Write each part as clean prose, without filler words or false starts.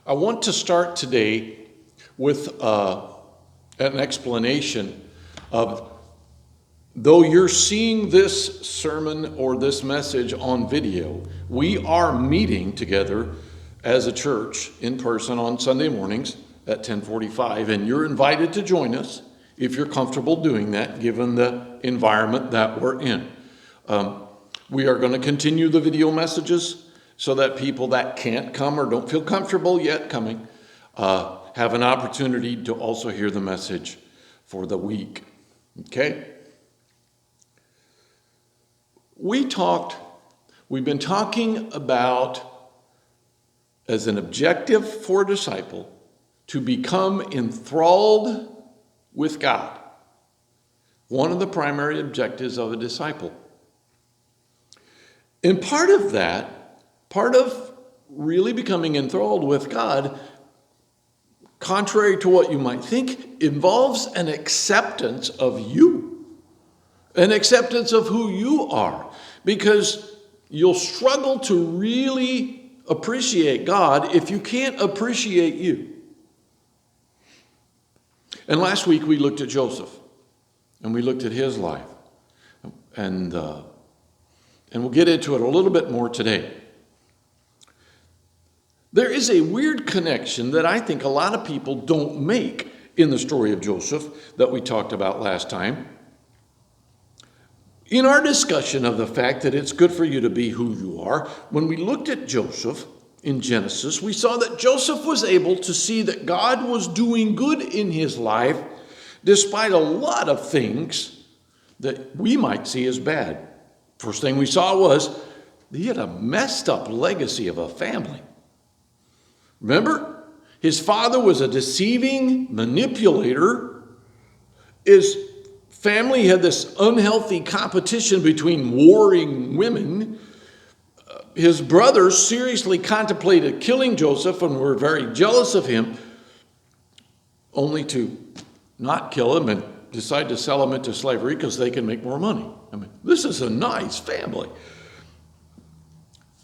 I want to start today with an explanation of, though you're seeing this sermon or this message on video, we are meeting together as a church in person on Sunday mornings at 10:45, and you're invited to join us if you're comfortable doing that, given the environment that we're in. We are going to continue the video messages so that people that can't come or don't feel comfortable yet coming have an opportunity to also hear the message for the week. Okay? We've been talking about, as an objective for a disciple, to become enthralled with God. One of the primary objectives of a disciple. And part of really becoming enthralled with God, contrary to what you might think, involves an acceptance of you, an acceptance of who you are, because you'll struggle to really appreciate God if you can't appreciate you. And last week we looked at Joseph, and we looked at his life, and we'll get into it a little bit more today. There is a weird connection that I think a lot of people don't make in the story of Joseph that we talked about last time. In our discussion of the fact that it's good for you to be who you are, when we looked at Joseph in Genesis, we saw that Joseph was able to see that God was doing good in his life despite a lot of things that we might see as bad. First thing we saw was he had a messed up legacy of a family. Remember? His father was a deceiving manipulator. His family had this unhealthy competition between warring women. His brothers seriously contemplated killing Joseph and were very jealous of him, only to not kill him and decide to sell him into slavery because they can make more money. I mean, this is a nice family.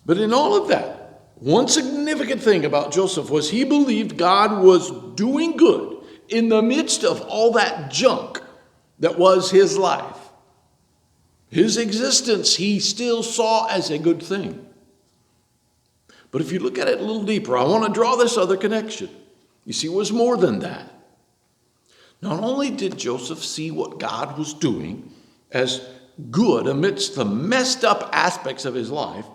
But in all of that, one significant thing about Joseph was he believed God was doing good in the midst of all that junk that was his life. His existence he still saw as a good thing. But if you look at it a little deeper, I want to draw this other connection. You see, it was more than that. Not only did Joseph see what God was doing as good amidst the messed up aspects of his life,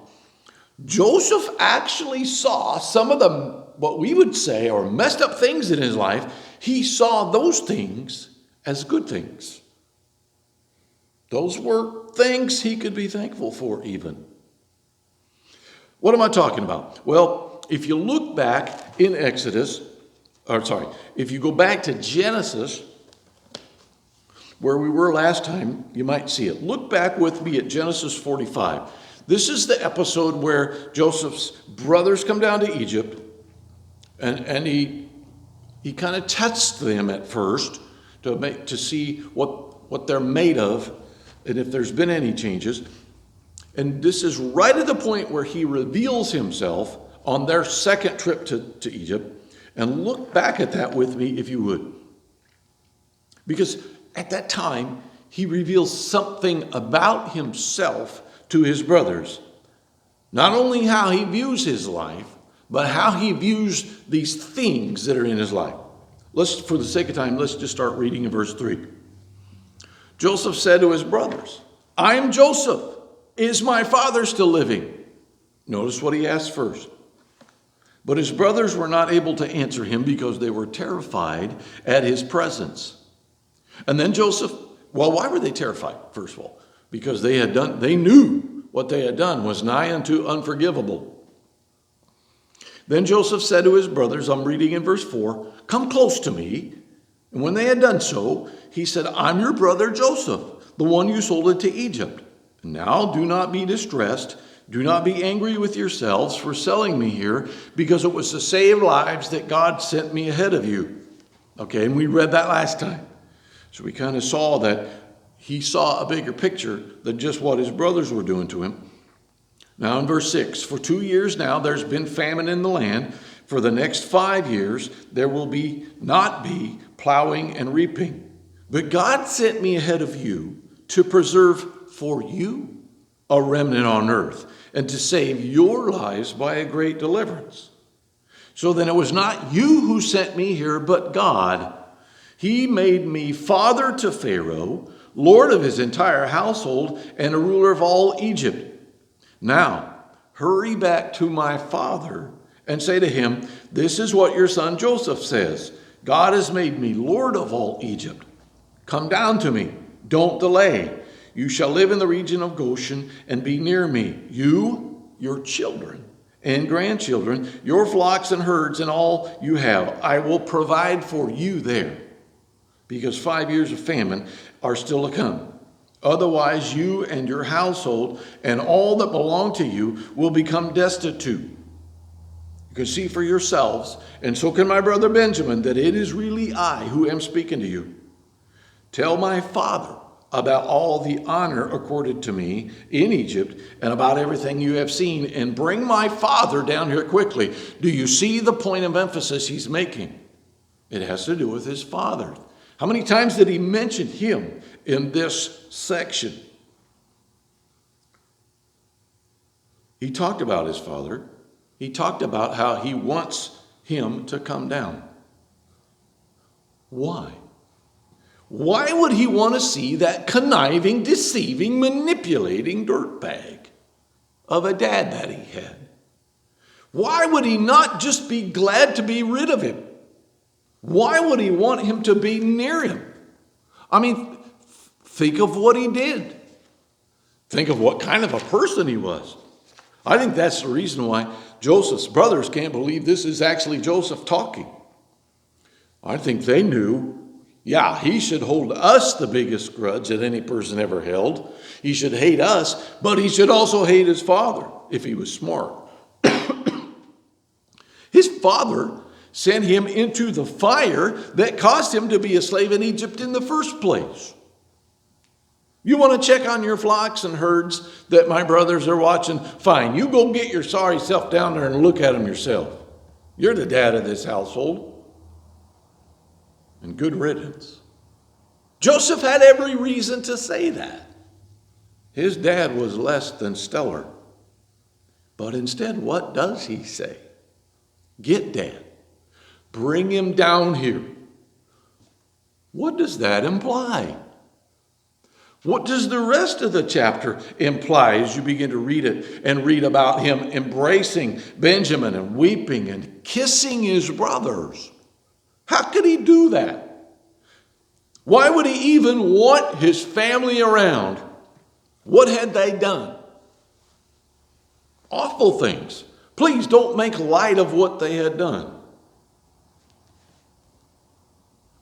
Joseph actually saw some of the, what we would say, are messed up things in his life. He saw those things as good things. Those were things he could be thankful for even. What am I talking about? Well, if you look back in if you go back to Genesis, where we were last time, you might see it. Look back with me at Genesis 45. This is the episode where Joseph's brothers come down to Egypt, and he kind of tests them at first to see what they're made of and if there's been any changes. And this is right at the point where he reveals himself on their second trip to Egypt. And look back at that with me if you would. Because at that time, he reveals something about himself to his brothers. Not only how he views his life, but how he views these things that are in his life. For the sake of time, let's just start reading in verse 3. Joseph said to his brothers, "I am Joseph. Is my father still living?" Notice what he asked first. But his brothers were not able to answer him because they were terrified at his presence. And then Joseph, why were they terrified, first of all? Because they knew what they had done was nigh unto unforgivable. Then Joseph said to his brothers, I'm reading in verse 4, "Come close to me." And when they had done so, he said, "I'm your brother Joseph, the one you sold into Egypt. Now do not be distressed. Do not be angry with yourselves for selling me here, because it was to save lives that God sent me ahead of you." Okay, and we read that last time. So we kind of saw that he saw a bigger picture than just what his brothers were doing to him. Now in verse 6, "For 2 years now there's been famine in the land, For the next 5 years, there will not be plowing and reaping. But God sent me ahead of you to preserve for you a remnant on earth and to save your lives by a great deliverance. So then it was not you who sent me here, but God. He made me father to Pharaoh, lord of his entire household, and a ruler of all Egypt. Now, hurry back to my father and say to him, this is what your son Joseph says. God has made me lord of all Egypt. Come down to me. Don't delay. You shall live in the region of Goshen and be near me, you, your children and grandchildren, your flocks and herds and all you have. I will provide for you there, because 5 years of famine are still to come. Otherwise, you and your household and all that belong to you will become destitute. You can see for yourselves, and so can my brother Benjamin, that it is really I who am speaking to you. Tell my father about all the honor accorded to me in Egypt and about everything you have seen, and bring my father down here quickly. Do you see the point of emphasis he's making? It has to do with his father. How many times did he mention him in this section? He talked about his father. He talked about how he wants him to come down. Why? Why would he want to see that conniving, deceiving, manipulating dirtbag of a dad that he had? Why would he not just be glad to be rid of him? Why would he want him to be near him? I mean, think of what he did. Think of what kind of a person he was. I think that's the reason why Joseph's brothers can't believe this is actually Joseph talking. I think they knew, yeah, he should hold us the biggest grudge that any person ever held. He should hate us, but he should also hate his father if he was smart. His father sent him into the fire that caused him to be a slave in Egypt in the first place. You want to check on your flocks and herds that my brothers are watching? Fine, you go get your sorry self down there and look at them yourself. You're the dad of this household. And good riddance. Joseph had every reason to say that. His dad was less than stellar. But instead, what does he say? Get dad. Bring him down here. What does that imply? What does the rest of the chapter imply as you begin to read it and read about him embracing Benjamin and weeping and kissing his brothers? How could he do that? Why would he even want his family around? What had they done? Awful things. Please don't make light of what they had done.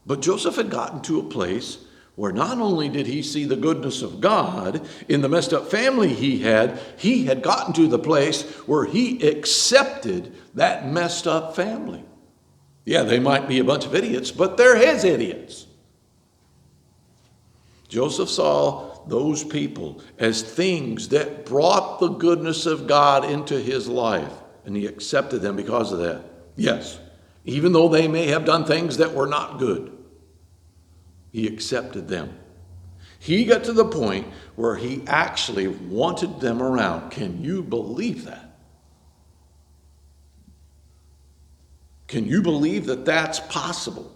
But Joseph had gotten to a place where not only did he see the goodness of God in the messed up family he had gotten to the place where he accepted that messed up family. Yeah, they might be a bunch of idiots, but they're his idiots. Joseph saw those people as things that brought the goodness of God into his life, and he accepted them because of that. Yes, even though they may have done things that were not good, he accepted them. He got to the point where he actually wanted them around. Can you believe that? Can you believe that that's possible?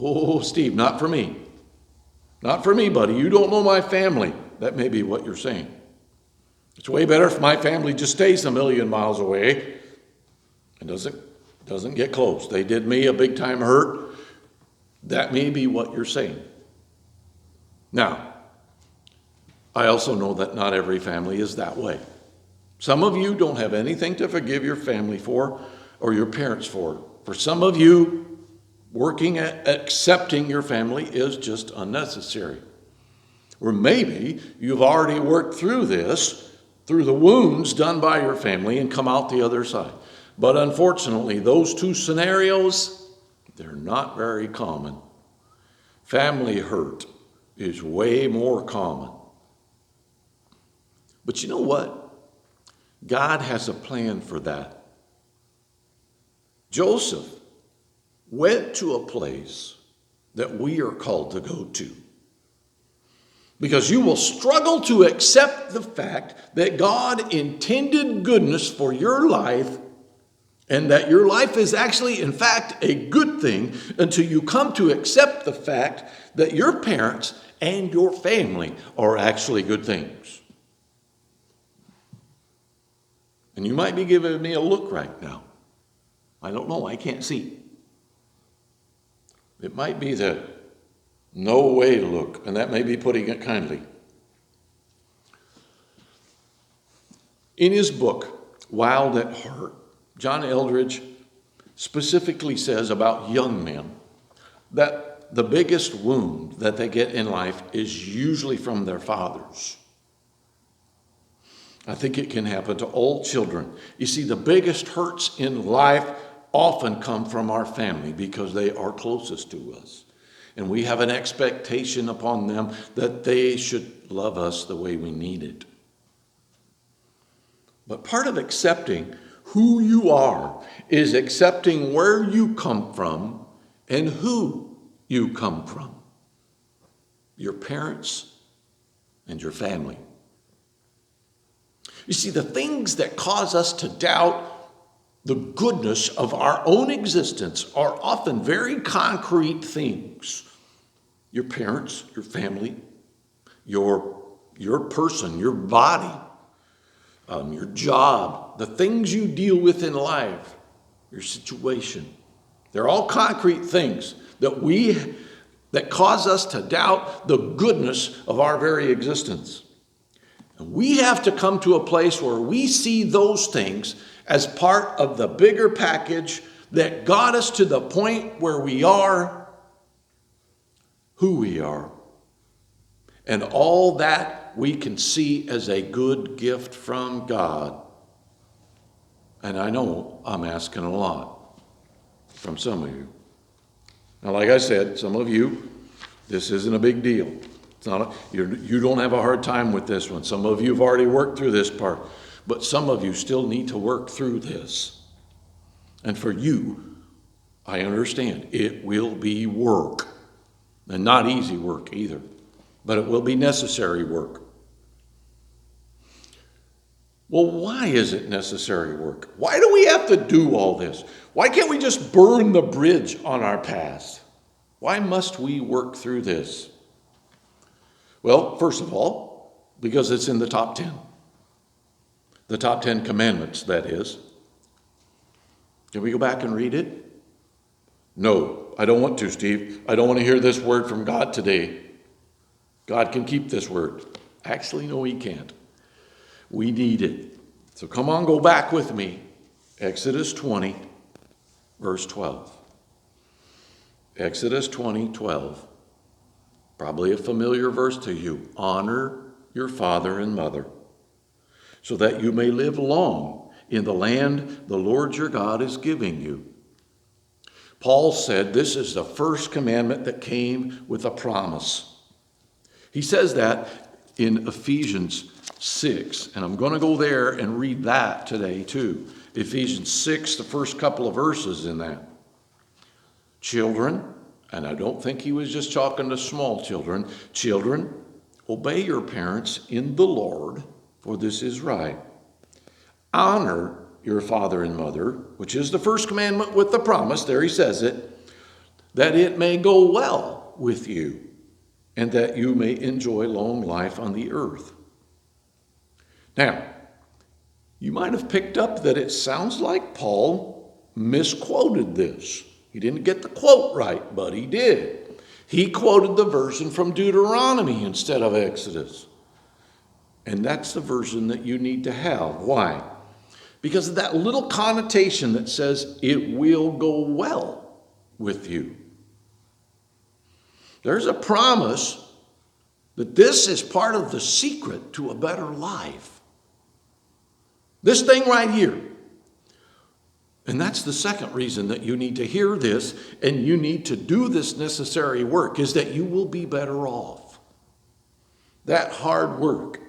Oh, Steve, not for me. Not for me, buddy. You don't know my family. That may be what you're saying. It's way better if my family just stays a million miles away and doesn't get close. They did me a big time hurt. That may be what you're saying. Now, I also know that not every family is that way. Some of you don't have anything to forgive your family for or your parents for. For some of you, working at accepting your family is just unnecessary. Or maybe you've already worked through this, through the wounds done by your family, and come out the other side. But unfortunately, those two scenarios, they're not very common. Family hurt is way more common. But you know what? God has a plan for that. Joseph went to a place that we are called to go to. Because you will struggle to accept the fact that God intended goodness for your life and that your life is actually, in fact, a good thing until you come to accept the fact that your parents and your family are actually good things. And you might be giving me a look right now. I don't know. I can't see. It might be the no way look, and that may be putting it kindly. In his book, Wild at Heart, John Eldredge specifically says about young men that the biggest wound that they get in life is usually from their fathers. I think it can happen to all children. You see, the biggest hurts in life often come from our family because they are closest to us. And we have an expectation upon them that they should love us the way we need it. But part of accepting who you are is accepting where you come from and who you come from. Your parents and your family. You see, the things that cause us to doubt the goodness of our own existence are often very concrete things. Your parents, your family, your person, your body, your job, the things you deal with in life, your situation. They're all concrete things that cause us to doubt the goodness of our very existence. And we have to come to a place where we see those things as part of the bigger package that got us to the point where we are who we are. And all that we can see as a good gift from God. And I know I'm asking a lot from some of you. Now, like I said, some of you, this isn't a big deal. It's not you don't have a hard time with this one. Some of you have already worked through this part. But some of you still need to work through this. And for you, I understand, it will be work. And not easy work either. But it will be necessary work. Well, why is it necessary work? Why do we have to do all this? Why can't we just burn the bridge on our past? Why must we work through this? Well, first of all, because it's in the top 10. The top 10 commandments, that is. Can we go back and read it? No, I don't want to, Steve. I don't want to hear this word from God today. God can keep this word. Actually, no, he can't. We need it. So come on, go back with me. Exodus 20, verse 12. Exodus 20, 12. Probably a familiar verse to you. Honor your father and mother, so that you may live long in the land the Lord your God is giving you. Paul said this is the first commandment that came with a promise. He says that in Ephesians 6, and I'm going to go there and read that today too. Ephesians 6, the first couple of verses in that. Children, and I don't think he was just talking to small children. Children, obey your parents in the Lord, for this is right. Honor your father and mother, which is the first commandment with the promise, there he says it, that it may go well with you, and that you may enjoy long life on the earth. Now, you might have picked up that it sounds like Paul misquoted this. He didn't get the quote right, but he did. He quoted the version from Deuteronomy instead of Exodus. And that's the version that you need to have. Why? Because of that little connotation that says it will go well with you. There's a promise that this is part of the secret to a better life. This thing right here. And that's the second reason that you need to hear this and you need to do this necessary work, is that you will be better off. That hard work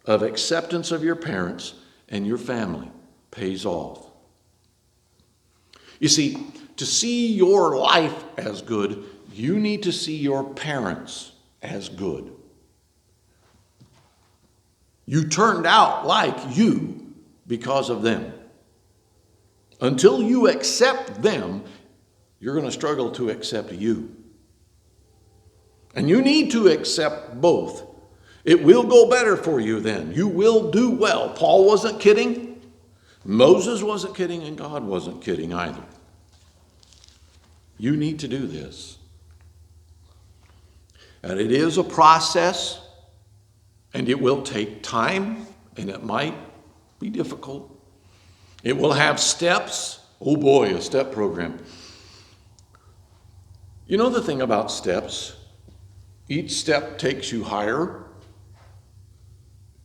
of acceptance of your parents and your family pays off. You see, to see your life as good, you need to see your parents as good. You turned out like you because of them. Until you accept them, you're going to struggle to accept you. And you need to accept both. It will go better for you then. You will do well. Paul wasn't kidding. Moses wasn't kidding, and God wasn't kidding either. You need to do this. And it is a process, and it will take time, and it might be difficult. It will have steps. Oh boy, a step program. You know the thing about steps? Each step takes you higher,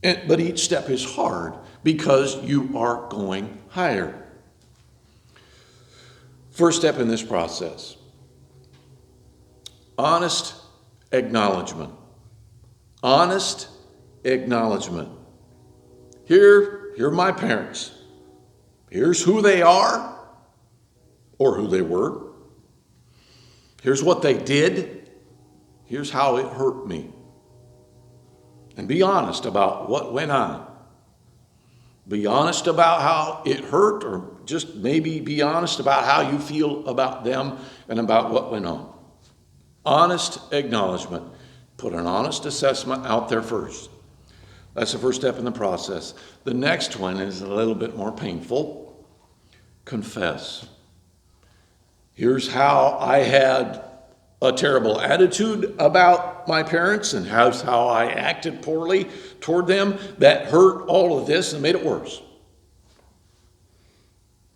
but each step is hard because you are going higher. First step in this process, honest acknowledgement. Honest acknowledgement. Here are my parents. Here's who they are, or who they were. Here's what they did. Here's how it hurt me. And be honest about what went on. Be honest about how it hurt, or just maybe be honest about how you feel about them and about what went on. Honest acknowledgement. Put an honest assessment out there first. That's the first step in the process. The next one is a little bit more painful. Confess. Here's how I had a terrible attitude about my parents, and how's how I acted poorly toward them that hurt all of this and made it worse.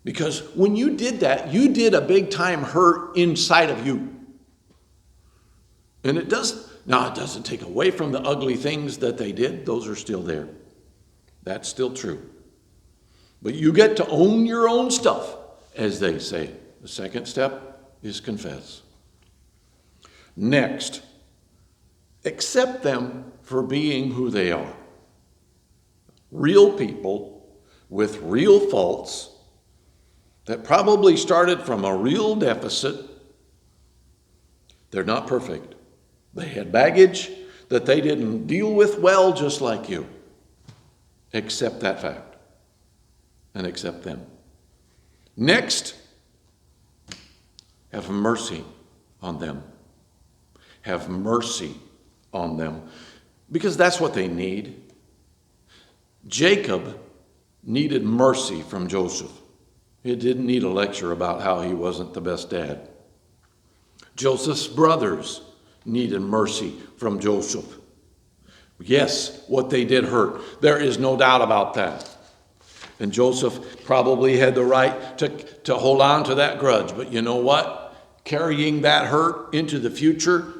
Because when you did that, you did a big time hurt inside of you. And it doesn't take away from the ugly things that they did. Those are still there. That's still true. But you get to own your own stuff, as they say. The second step is confess. Next, accept them for being who they are. Real people with real faults that probably started from a real deficit. They're not perfect. They had baggage that they didn't deal with well, just like you. Accept that fact and accept them. Next, have mercy on them. Have mercy on them, because that's what they need. Jacob needed mercy from Joseph. He didn't need a lecture about how he wasn't the best dad. Joseph's brothers needed mercy from Joseph. Yes, what they did hurt. There is no doubt about that. And Joseph probably had the right to hold on to that grudge. But you know what? Carrying that hurt into the future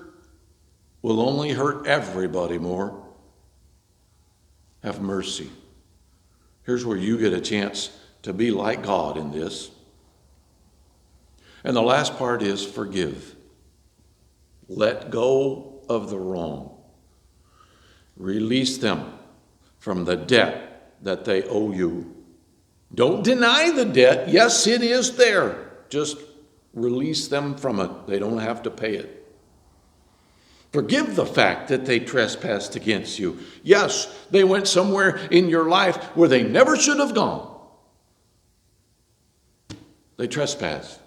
will only hurt everybody more. Have mercy. Here's where you get a chance to be like God in this. And the last part is forgive. Let go of the wrong. Release them from the debt that they owe you. Don't deny the debt. Yes, it is there. Just release them from it. They don't have to pay it. Forgive the fact that they trespassed against you. Yes, they went somewhere in your life where they never should have gone. They trespassed.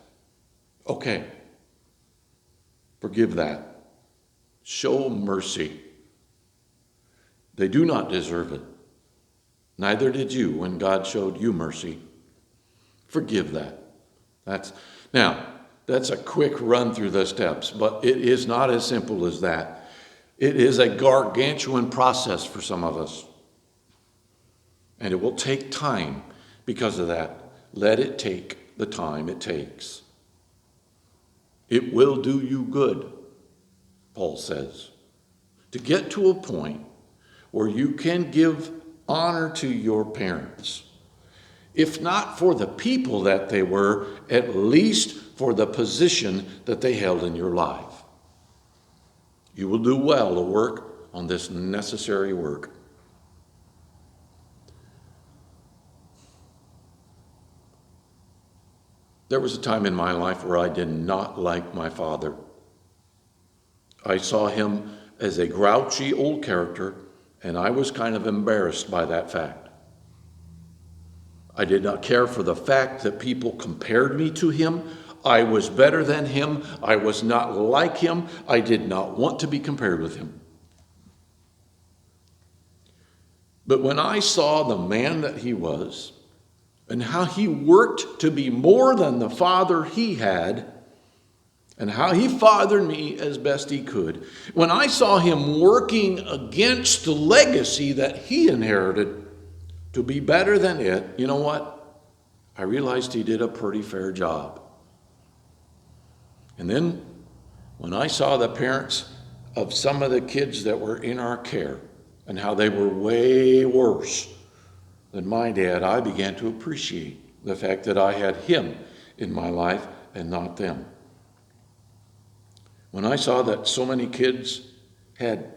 Okay. Forgive that. Show mercy. They do not deserve it. Neither did you when God showed you mercy. Forgive that. That's a quick run through the steps, but it is not as simple as that. It is a gargantuan process for some of us. And it will take time because of that. Let it take the time it takes. It will do you good, Paul says, to get to a point where you can give honor to your parents. If not for the people that they were, at least for the position that they held in your life. You will do well to work on this necessary work. There was a time in my life where I did not like my father. I saw him as a grouchy old character, and I was kind of embarrassed by that fact. I did not care for the fact that people compared me to him. I was better than him. I was not like him. I did not want to be compared with him. But when I saw the man that he was, and how he worked to be more than the father he had, and how he fathered me as best he could, when I saw him working against the legacy that he inherited to be better than it, you know what? I realized he did a pretty fair job. And then when I saw the parents of some of the kids that were in our care and how they were way worse than my dad, I began to appreciate the fact that I had him in my life and not them. When I saw that so many kids had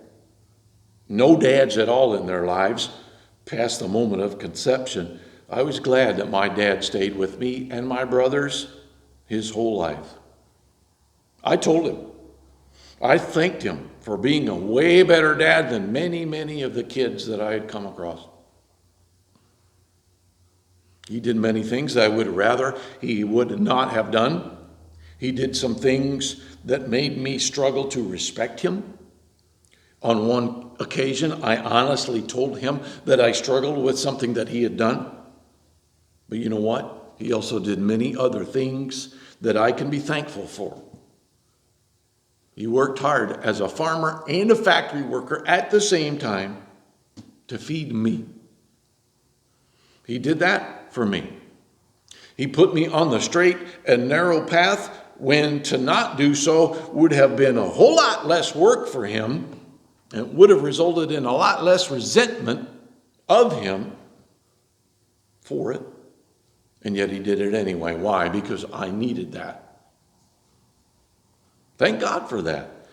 no dads at all in their lives past the moment of conception, I was glad that my dad stayed with me and my brothers his whole life. I told him, I thanked him for being a way better dad than many, many of the kids that I had come across. He did many things I would rather he would not have done. He did some things that made me struggle to respect him. On one occasion, I honestly told him that I struggled with something that he had done. But you know what? He also did many other things that I can be thankful for. He worked hard as a farmer and a factory worker at the same time to feed me. He did that for me. He put me on the straight and narrow path when to not do so would have been a whole lot less work for him and would have resulted in a lot less resentment of him for it. And yet he did it anyway. Why? Because I needed that. Thank God for that.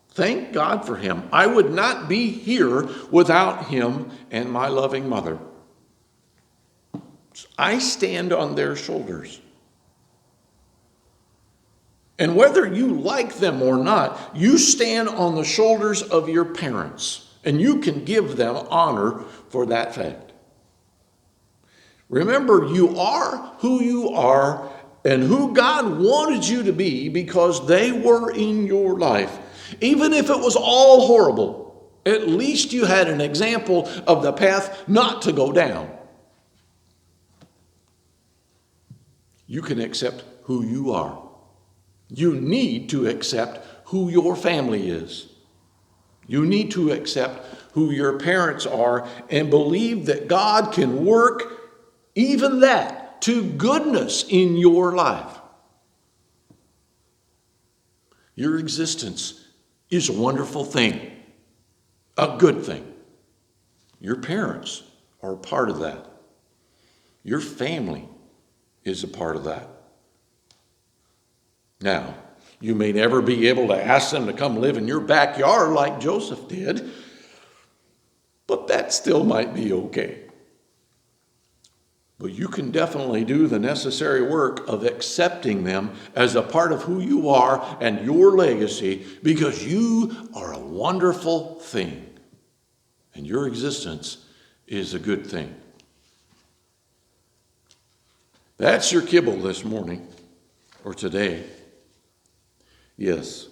Thank God for him. I would not be here without him and my loving mother. I stand on their shoulders. And whether you like them or not, you stand on the shoulders of your parents, and you can give them honor for that fact. Remember, you are who you are and who God wanted you to be because they were in your life. Even if it was all horrible, at least you had an example of the path not to go down. You can accept who you are. You need to accept who your family is. You need to accept who your parents are and believe that God can work even that to goodness in your life. Your existence is a wonderful thing, a good thing. Your parents are a part of that. Your family is a part of that. Now, you may never be able to ask them to come live in your backyard like Joseph did, but that still might be okay. But you can definitely do the necessary work of accepting them as a part of who you are and your legacy, because you are a wonderful thing and your existence is a good thing. That's your kibble this morning or today. Yes,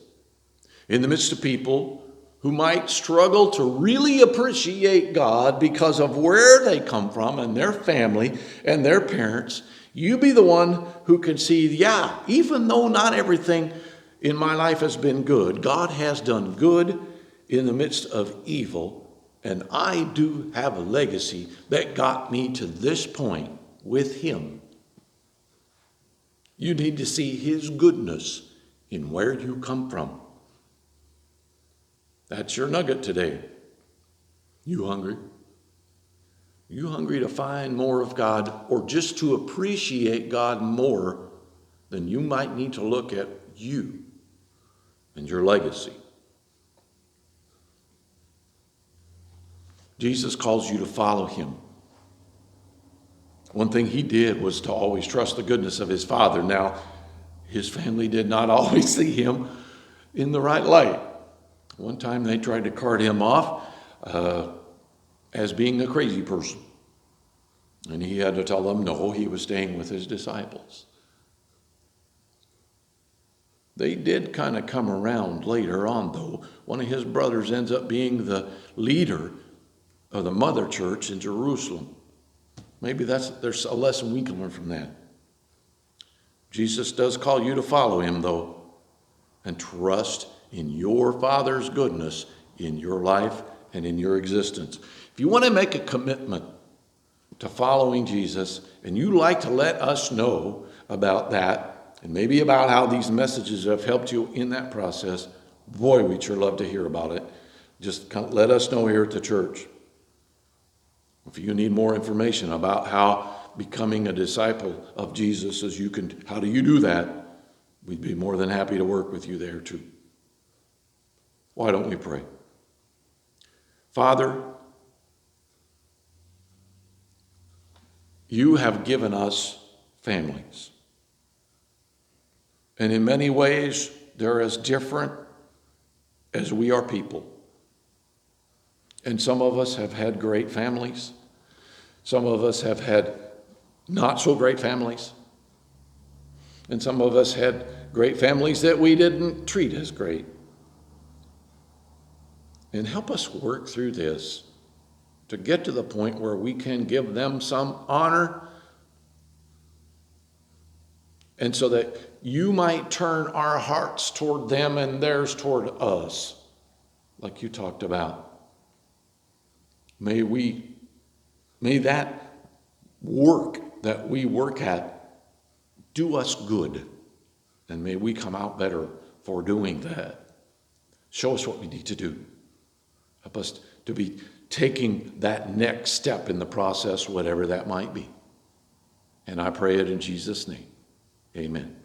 in the midst of people who might struggle to really appreciate God because of where they come from and their family and their parents, you be the one who can see, yeah, even though not everything in my life has been good, God has done good in the midst of evil, and I do have a legacy that got me to this point with him. You need to see his goodness in where you come from. That's your nugget today. You hungry? You hungry to find more of God or just to appreciate God more? Then you might need to look at you and your legacy. Jesus calls you to follow him. One thing he did was to always trust the goodness of his Father. Now, his family did not always see him in the right light. One time they tried to cart him off as being a crazy person. And he had to tell them, no, he was staying with his disciples. They did kind of come around later on, though. One of his brothers ends up being the leader of the mother church in Jerusalem. Maybe there's a lesson we can learn from that. Jesus does call you to follow him, though, and trust in your Father's goodness in your life and in your existence. If you want to make a commitment to following Jesus, and you like to let us know about that, and maybe about how these messages have helped you in that process, boy, we'd sure love to hear about it. Just let us know here at the church. If you need more information about how becoming a disciple of Jesus how do you do that? We'd be more than happy to work with you there too. Why don't we pray? Father, you have given us families. And in many ways, they're as different as we are people. And some of us have had great families. Some of us have had not so great families. And some of us had great families that we didn't treat as great. And help us work through this to get to the point where we can give them some honor, and so that you might turn our hearts toward them and theirs toward us, like you talked about. May that work that we work at do us good, and may we come out better for doing that. Show us what we need to do. Help us to be taking that next step in the process, whatever that might be. And I pray it in Jesus' name. Amen.